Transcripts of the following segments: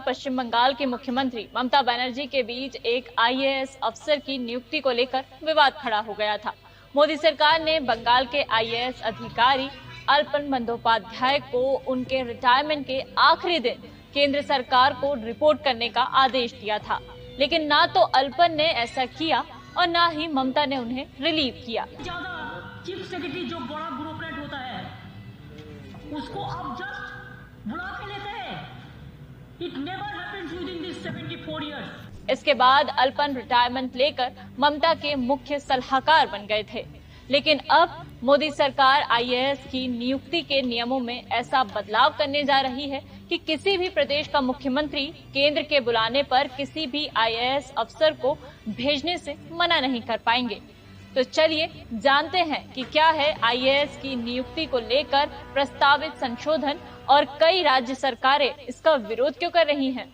पश्चिम बंगाल की मुख्यमंत्री ममता बनर्जी के बीच एक आईएएस अफसर की नियुक्ति को लेकर विवाद खड़ा हो गया था। मोदी सरकार ने बंगाल के आईएएस अधिकारी अल्पन बंदोपाध्याय को उनके रिटायरमेंट के आखिरी दिन केंद्र सरकार को रिपोर्ट करने का आदेश दिया था, लेकिन ना तो अल्पन ने ऐसा किया और ना ही ममता ने उन्हें रिलीव किया। चीफ सेक्रेटरी जो बड़ा ब्यूरोक्रेट होता है उसको आप जस्ट बुला के लेते हैं। It never happens within these 74 years. इसके बाद अल्पन रिटायरमेंट लेकर ममता के मुख्य सलाहकार बन गए थे, लेकिन अब मोदी सरकार आईएएस की नियुक्ति के नियमों में ऐसा बदलाव करने जा रही है कि किसी भी प्रदेश का मुख्यमंत्री केंद्र के बुलाने पर किसी भी आईएएस अफसर को भेजने से मना नहीं कर पाएंगे। तो चलिए जानते हैं कि क्या है आईएएस की नियुक्ति को लेकर प्रस्तावित संशोधन और कई राज्य सरकारें इसका विरोध क्यों कर रही हैं।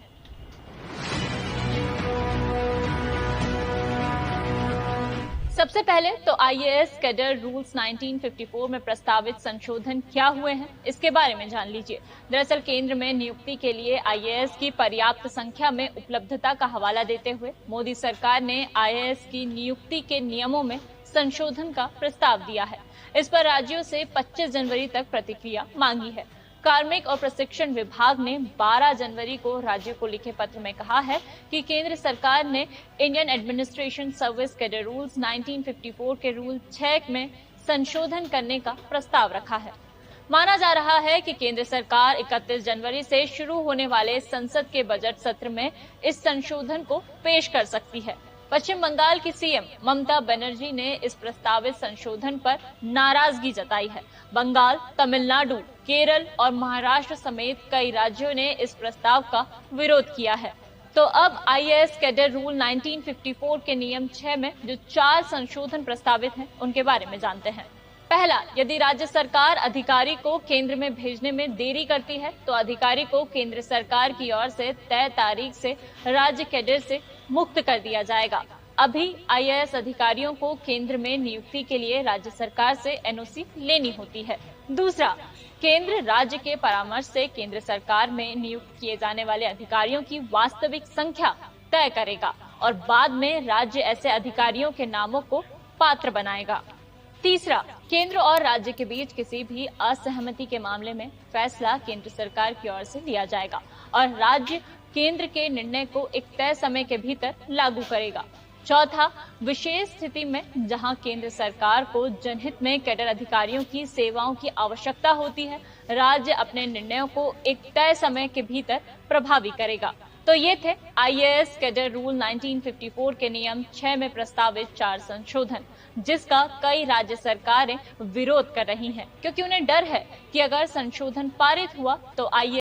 सबसे पहले तो आईएएस कैडर रूल्स 1954 में प्रस्तावित संशोधन क्या हुए हैं, इसके बारे में जान लीजिए। दरअसल केंद्र में नियुक्ति के लिए आईएएस की पर्याप्त संख्या में उपलब्धता का हवाला देते हुए मोदी सरकार ने आईएएस की नियुक्ति के नियमों में संशोधन का प्रस्ताव दिया है। इस पर राज्यों से 25 जनवरी तक प्रतिक्रिया मांगी है। कार्मिक और प्रशिक्षण विभाग ने 12 जनवरी को राज्यों को लिखे पत्र में कहा है कि केंद्र सरकार ने Indian administration service cadre rules 1954 के रूल 6 में संशोधन करने का प्रस्ताव रखा है। माना जा रहा है कि केंद्र सरकार 31 जनवरी से शुरू होने वाले संसद के बजट सत्र में इस संशोधन को पेश कर सकती है। पश्चिम बंगाल की सीएम ममता बनर्जी ने इस प्रस्तावित संशोधन पर नाराजगी जताई है। बंगाल, तमिलनाडु, केरल और महाराष्ट्र समेत कई राज्यों ने इस प्रस्ताव का विरोध किया है। तो अब आईएएस कैडर रूल 1954 के नियम 6 में जो 4 संशोधन प्रस्तावित हैं, उनके बारे में जानते हैं। पहला, यदि राज्य सरकार अधिकारी को केंद्र में भेजने में देरी करती है तो अधिकारी को केंद्र सरकार की ओर से तय तारीख से राज्य कैडर से मुक्त कर दिया जाएगा। अभी आईएएस अधिकारियों को केंद्र में नियुक्ति के लिए राज्य सरकार से एनओसी लेनी होती है। दूसरा, केंद्र राज्य के परामर्श से केंद्र सरकार में नियुक्त किए जाने वाले अधिकारियों की वास्तविक संख्या तय करेगा और बाद में राज्य ऐसे अधिकारियों के नामों को पात्र बनाएगा। तीसरा, केंद्र और राज्य के बीच किसी भी असहमति के मामले में फैसला केंद्र सरकार की ओर से लिया जाएगा और राज्य केंद्र के निर्णय को एक तय समय के भीतर लागू करेगा। चौथा, विशेष स्थिति में जहां केंद्र सरकार को जनहित में कैडर अधिकारियों की सेवाओं की आवश्यकता होती है, राज्य अपने निर्णयों को एक तय समय के भीतर प्रभावी करेगा। तो ये थे आईएएस कैडर रूल 1954 के नियम 6 में प्रस्तावित 4 संशोधन, जिसका कई राज्य सरकारें विरोध कर रही हैं, क्योंकि उन्हें डर है कि अगर संशोधन पारित हुआ तो आईएएस